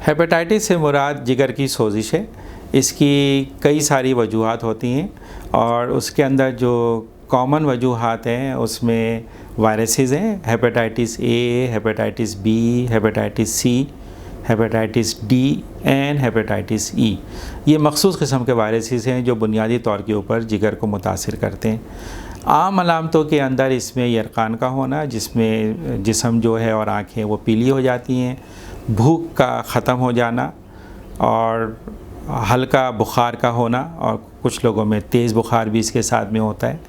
Hepatitis से मुराद जिगर की सोजिश है। इसकी कई सारी वजूहात होती हैं और उसके अंदर जो कॉमन वजूहात हैं उसमें वायरसेस हैं, hepatitis A, hepatitis B, hepatitis C, hepatitis D and hepatitis E. ये मखसूस किस्म के वायरसेस हैं जो बुनियादी तौर के ऊपर जिगर को मुतासिर करते हैं। आम अलामतों के अंदर इसमें यरकान का होना, जिसमें जिस्म जो है और आँखें वो पीली हो जाती हैं, भूख का ख़त्म हो जाना और हल्का बुखार का होना, और कुछ लोगों में तेज़ बुखार भी इसके साथ में होता है,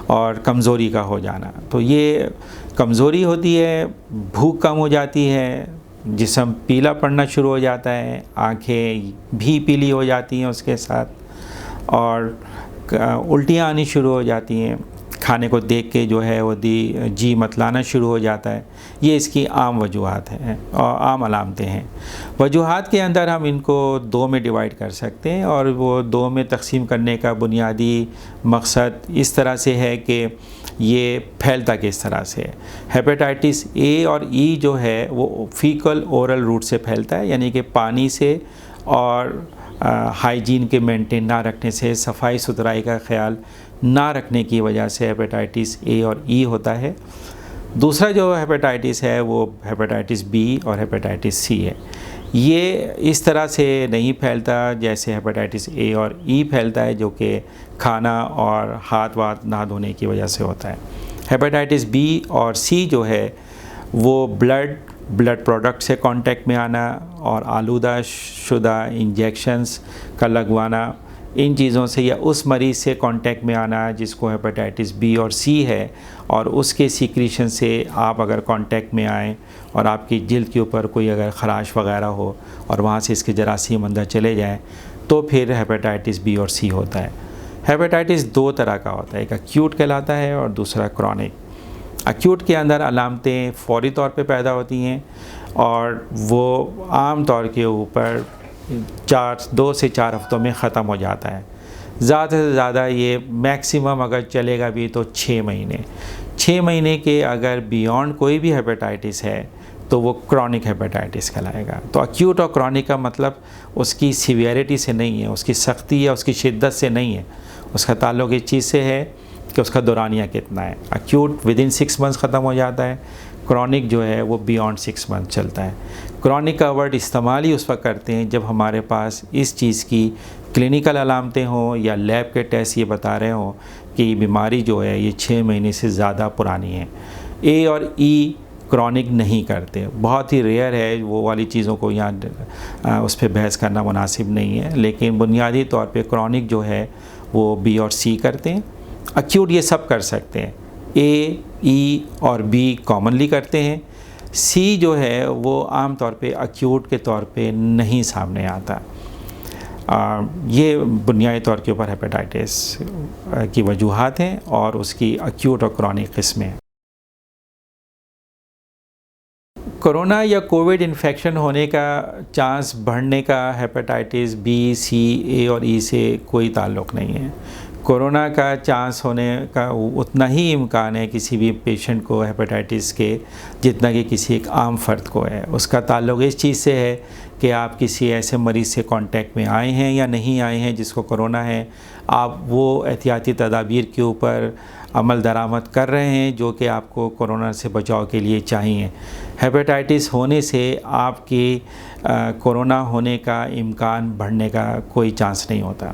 और कमज़ोरी का हो जाना। तो ये कमज़ोरी होती है, भूख कम हो जाती है, जिस्म पीला पड़ना शुरू हो जाता है, आँखें भी पीली हो जाती हैं उसके साथ, और उल्टियाँ आनी शुरू हो जाती हैं, खाने को देख के जो है वो जी मतलाना शुरू हो जाता है। ये इसकी आम वजूहात हैं और आम अलामतें हैं। वजूहात के अंदर हम इनको दो में डिवाइड कर सकते हैं, और वो दो में तकसीम करने का बुनियादी मकसद इस तरह से है कि ये फैलता किस तरह से है। हेपेटाइटिस ए और ई जो है वो फीकल ओरल रूट से फैलता है, यानी कि पानी से और हाइजीन के मेंटेन ना रखने से, सफाई सुथराई का ख्याल ना रखने की वजह से हेपेटाइटिस ए और ई होता है। दूसरा जो हेपेटाइटिस है वो हेपेटाइटिस बी और हेपेटाइटिस सी है। ये इस तरह से नहीं फैलता जैसे हेपेटाइटिस ए और ई फैलता है, जो कि खाना और हाथ वाथ ना धोने की वजह से होता है। हेपेटाइटिस बी और सी जो है वो ब्लड प्रोडक्ट से कांटेक्ट में आना और आलूदा शुदा इंजेक्शंस का लगवाना, इन चीज़ों से, या उस मरीज़ से कांटेक्ट में आना जिसको हेपेटाइटिस बी और सी है, और उसके सीक्रेशन से आप अगर कांटेक्ट में आएँ और आपकी जिल्द के ऊपर कोई अगर ख़राश वगैरह हो और वहाँ से इसके जरासीम अंदर चले जाएँ, तो फिर हेपेटाइटिस बी और सी होता है। हेपेटाइटिस दो तरह का होता है, एक एक्यूट कहलाता है और दूसरा क्रॉनिक। एक्यूट के अंदर अलामतें फ़ौरी तौर पे पैदा होती हैं और वो आम तौर के ऊपर 2 से 4 हफ़्तों में ख़त्म हो जाता है। ज़्यादा से ज़्यादा ये मैक्सिमम अगर चलेगा भी तो 6 महीने। 6 महीने के अगर बियॉन्ड कोई भी हेपेटाइटिस है तो वो क्रॉनिक हेपेटाइटिस कहलाएगा। तो एक्यूट और क्रॉनिक का मतलब उसकी सीवियरिटी से नहीं है, उसकी सख्ती या उसकी शिद्दत से नहीं है, उसका ताल्लुक़ इस चीज़ से है कि उसका दौरानिया कितना है। एक्यूट विदिन 6 मंथ्स ख़त्म हो जाता है, क्रॉनिक जो है वो बियॉन्ड 6 मंथ चलता है। क्रॉनिक का वर्ड इस्तेमाल ही उस वक्त करते हैं जब हमारे पास इस चीज़ की क्लिनिकल अलामतें हों या लैब के टेस्ट ये बता रहे हों कि ये बीमारी जो है ये 6 महीने से ज़्यादा पुरानी है। ए और ई क्रॉनिक नहीं करते, बहुत ही रेयर है, वो वाली चीज़ों को यहाँ उस पर बहस करना मुनासिब नहीं है, लेकिन बुनियादी तौर पे क्रॉनिक जो है वो बी और सी करते हैं। एक्यूट ये सब कर सकते हैं, ए, ई और बी कॉमनली करते हैं। सी जो है वो आम तौर पे एक्यूट के तौर पे नहीं सामने आता। ये बुनियादी तौर के ऊपर हेपेटाइटिस की वजूहात हैं और उसकी एक्यूट और क्रॉनिक किस्में हैं। कोरोना या कोविड इन्फेक्शन होने का चांस बढ़ने का हेपेटाइटिस बी, सी, ए और ई से कोई ताल्लुक़ नहीं है। कोरोना का चांस होने का उतना ही इम्कान है किसी भी पेशेंट को हेपेटाइटिस के जितना कि किसी एक आम फ़र्द को है। उसका ताल्लुक़ इस चीज़ से है कि आप किसी ऐसे मरीज़ से कांटेक्ट में आए हैं या नहीं आए हैं जिसको कोरोना है, आप वो एहतियाती तदाबीर के ऊपर अमल दरामद कर रहे हैं जो कि आपको कोरोना से बचाव के लिए चाहिए। हेपेटाइटिस होने से आपकी कोरोना होने का इम्कान बढ़ने का कोई चांस नहीं होता।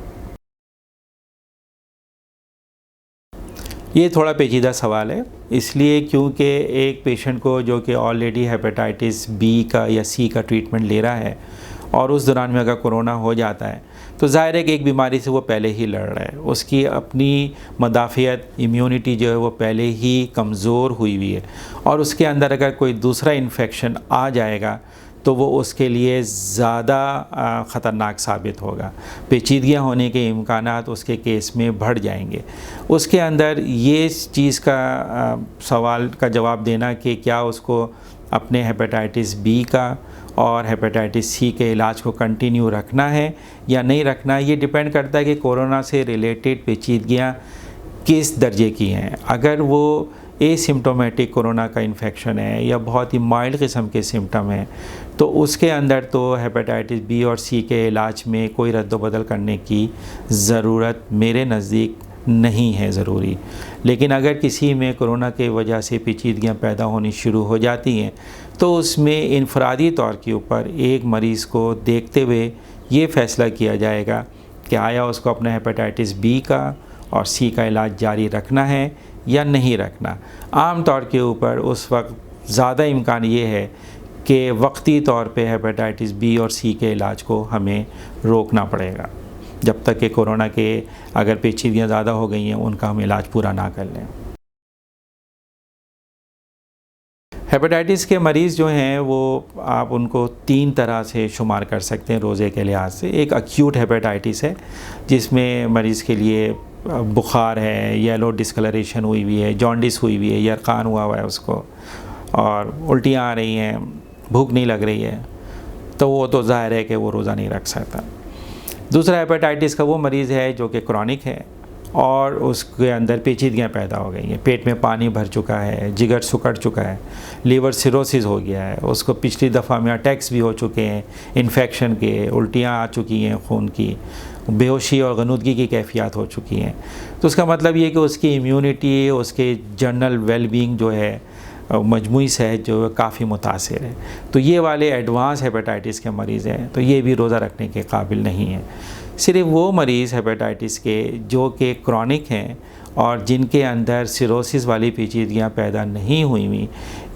ये थोड़ा पेचीदा सवाल है, इसलिए क्योंकि एक पेशेंट को जो कि ऑलरेडी हेपेटाइटिस बी का या सी का ट्रीटमेंट ले रहा है और उस दौरान में अगर कोरोना हो जाता है तो ज़ाहिर है कि एक बीमारी से वो पहले ही लड़ रहा है, उसकी अपनी मदाफ़ियत इम्यूनिटी जो है वो पहले ही कमज़ोर हुई हुई है, और उसके अंदर अगर कोई दूसरा इन्फेक्शन आ जाएगा तो वो उसके लिए ज़्यादा ख़तरनाक साबित होगा। पेचीदगियाँ होने के इम्कानात उसके केस में बढ़ जाएंगे। उसके अंदर ये चीज़ का सवाल का जवाब देना कि क्या उसको अपने हेपेटाइटिस बी का और हेपेटाइटिस सी के इलाज को कंटिन्यू रखना है या नहीं रखना है, ये डिपेंड करता है कि कोरोना से रिलेटेड पेचीदगियाँ किस दर्जे की हैं। अगर वो एसिम्टोमेटिक कोरोना का इन्फेक्शन है या बहुत ही माइल्ड किस्म के सिम्टम हैं, तो उसके अंदर तो हेपेटाइटिस बी और सी के इलाज में कोई रद्द-बदल करने की ज़रूरत मेरे नज़दीक नहीं है ज़रूरी। लेकिन अगर किसी में कोरोना के वजह से पेचीदगियाँ पैदा होनी शुरू हो जाती हैं, तो उसमें इनफरादी तौर के ऊपर एक मरीज़ को देखते हुए ये फ़ैसला किया जाएगा कि आया उसको अपना हेपेटाइटिस बी का और सी का इलाज जारी रखना है या नहीं रखना। आम तौर के ऊपर उस वक्त ज़्यादा इम्कान ये है कि वक्ती तौर पे हेपेटाइटिस बी और सी के इलाज को हमें रोकना पड़ेगा, जब तक कि कोरोना के अगर पेचीदगियाँ ज़्यादा हो गई हैं उनका हम इलाज पूरा ना कर लें। हेपेटाइटिस के मरीज़ जो हैं वो आप उनको 3 तरह से शुमार कर सकते हैं रोज़े के लिहाज से। एक एक्यूट हेपेटाइटिस है जिसमें मरीज़ के लिए बुखार है, येलो डिस्कलरेशन हुई हुई है, जॉन्डिस हुई हुई है, यरकान हुआ है उसको और उल्टियाँ आ रही हैं, भूख नहीं लग रही है, तो वो तो ज़ाहिर है कि वो रोज़ा नहीं रख सकता। दूसरा हेपेटाइटिस का वो मरीज़ है जो कि क्रॉनिक है और उसके अंदर पेचीदगियाँ पैदा हो गई हैं, पेट में पानी भर चुका है, जिगर सिकुड़ चुका है, लीवर सिरोसिस हो गया है, उसको पिछली दफ़ा में अटैक्स भी हो चुके हैं इन्फेक्शन के, उल्टियाँ आ चुकी हैं खून की, बेहोशी और गनुदगी की कैफियत हो चुकी हैं। तो उसका मतलब ये कि उसकी इम्यूनिटी, उसके जनरल वेलबींग जो है, मजमूई सेहत जो है काफ़ी मुतासिर है। तो ये वाले एडवांस हेपेटाइटिस के मरीज़ हैं, तो ये भी रोज़ा रखने के काबिल नहीं है। सिर्फ वो मरीज़ हेपेटाइटिस के जो कि क्रॉनिक हैं और जिनके अंदर सिरोसिस वाली पेचीदगियाँ पैदा नहीं हुई हुई,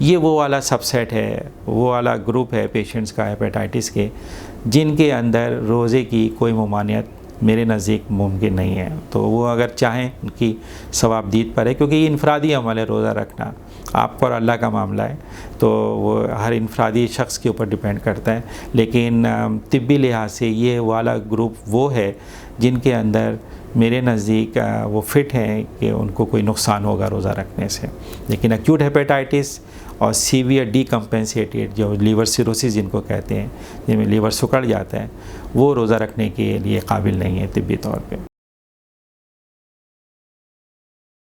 ये वो वाला सबसेट है, वो वाला ग्रुप है पेशेंट्स का हेपेटाइटिस के, जिनके अंदर रोज़े की कोई ममानियत मेरे नज़दीक मुमकिन नहीं है। तो वो अगर चाहें उनकी सवाबदीद पर है, क्योंकि ये इनफरादी अमल है रोज़ा रखना, आपको और अल्लाह का मामला है, तो वो हर इनफरादी शख्स के ऊपर डिपेंड करता है। लेकिन तिब्बी लिहाज से ये वाला ग्रुप वो है जिनके अंदर मेरे नज़दीक वो फ़िट हैं कि उनको कोई नुकसान होगा रोज़ा रखने से। लेकिन एक्यूट हेपेटाइटिस और सीवियर डीकम्पेंसेटेड जो लीवर सिरोसिस जिनको कहते हैं, जिनमें लीवर सिकुड़ जाता है, वो रोज़ा रखने के लिए काबिल नहीं है तिब्बी तौर पे।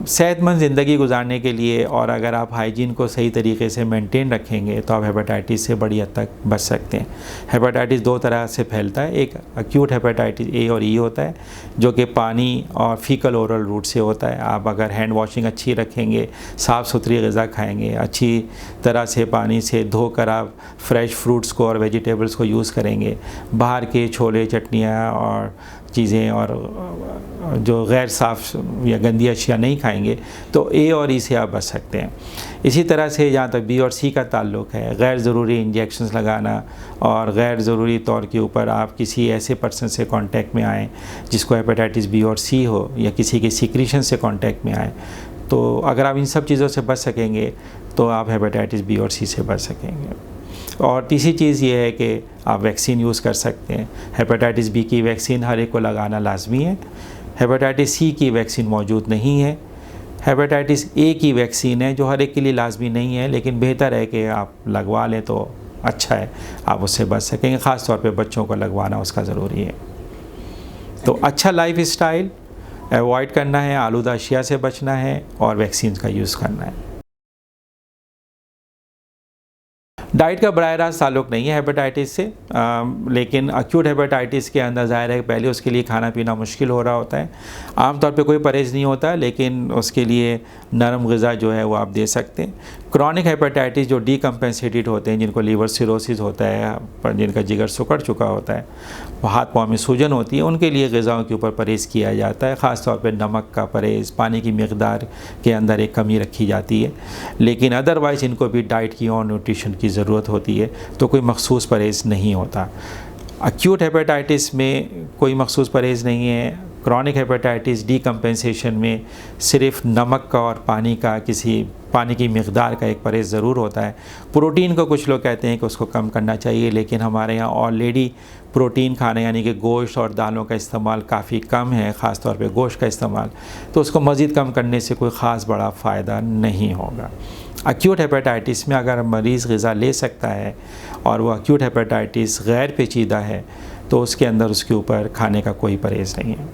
सेहतमंद ज़िंदगी गुजारने के लिए और अगर आप हाइजीन को सही तरीके से मेंटेन रखेंगे तो आप हेपेटाइटिस से बड़ी हद तक बच सकते हैं। हेपेटाइटिस 2 तरह से फैलता है, एक एक्यूट हेपेटाइटिस ए और ई होता है जो कि पानी और फीकल ओरल रूट से होता है। आप अगर हैंड वॉशिंग अच्छी रखेंगे, साफ़ सुथरी ग़िज़ा खाएँगे, अच्छी तरह से पानी से धोकर आप फ्रेश फ्रूट्स को और वेजिटेबल्स को यूज़ करेंगे, बाहर के छोले चटनियाँ और चीज़ें और जो गैर साफ़ या गंदी अशिया नहीं खाएंगे, तो ए और ई से आप बच सकते हैं। इसी तरह से जहाँ तक बी और सी का ताल्लुक़ है, गैर ज़रूरी इंजेक्शंस लगाना और गैर ज़रूरी तौर के ऊपर आप किसी ऐसे पर्सन से कांटेक्ट में आएँ जिसको हेपेटाइटिस बी और सी हो या किसी के सीक्रेशन से कांटेक्ट में आएँ, तो अगर आप इन सब चीज़ों से बच सकेंगे तो आप हेपेटाइटिस बी और सी से बच सकेंगे। और तीसरी चीज़ ये है कि आप वैक्सीन यूज़ कर सकते हैं। हेपेटाइटिस बी की वैक्सीन हर एक को लगाना लाजमी है। हेपेटाइटिस सी की वैक्सीन मौजूद नहीं है। हेपेटाइटिस ए की वैक्सीन है जो हर एक के लिए लाजमी नहीं है, लेकिन बेहतर है कि आप लगवा लें तो अच्छा है, आप उससे बच सकेंगे। ख़ास तौर पे बच्चों को लगवाना उसका ज़रूरी है। तो अच्छा लाइफ स्टाइल अवॉइड करना है, आलूदा अशिया से बचना है और वैक्सीन का यूज़ करना है। डाइट का बराह रास्त ताल्लुक़ नहीं है हेपेटाइटिस से, लेकिन एक्यूट हेपेटाइटिस के अंदर ज़ाहिर है पहले उसके लिए खाना पीना मुश्किल हो रहा होता है। आमतौर पे कोई परहेज़ नहीं होता, लेकिन उसके लिए नरम ग़िज़ा जो है वो आप दे सकते हैं। क्रॉनिक हेपेटाइटिस जो डीकम्पेंसेटेड होते हैं, जिनको लीवर सिरोसिस होता है, पर जिनका जिगर सिकुड़ चुका होता है, हाथ पाँव में सूजन होती है, उनके लिए ग़िज़ाओं के ऊपर परहेज़ किया जाता है। ख़ास तौर पे नमक का परहेज़, पानी की मिक़दार के अंदर एक कमी रखी जाती है। लेकिन अदरवाइज़ इनको भी डाइट की और न्यूट्रिशन की ज़रूरत होती है, तो कोई मख़सूस परहेज़ नहीं होता। एक्यूट हेपेटाइटिस में कोई मख़सूस परहेज़ नहीं है। क्रॉनिक हेपेटाइटिस डीकम्पेंसेशन में सिर्फ नमक का और पानी की मिक़दार का एक परहेज़ ज़रूर होता है। प्रोटीन को कुछ लोग कहते हैं कि उसको कम करना चाहिए, लेकिन हमारे यहाँ ऑलरेडी प्रोटीन खाने यानी कि गोश्त और दालों का इस्तेमाल काफ़ी कम है, ख़ास तौर पे गोश्त का इस्तेमाल, तो उसको मज़ीद कम करने से कोई ख़ास बड़ा फ़ायदा नहीं होगा। एक्यूट हेपेटाइटिस में अगर मरीज़ ग़िज़ा ले सकता है और वो एक्यूट हेपेटाइटिस गैर पेचीदा है, तो उसके अंदर उसके ऊपर खाने का कोई परहेज़ नहीं है।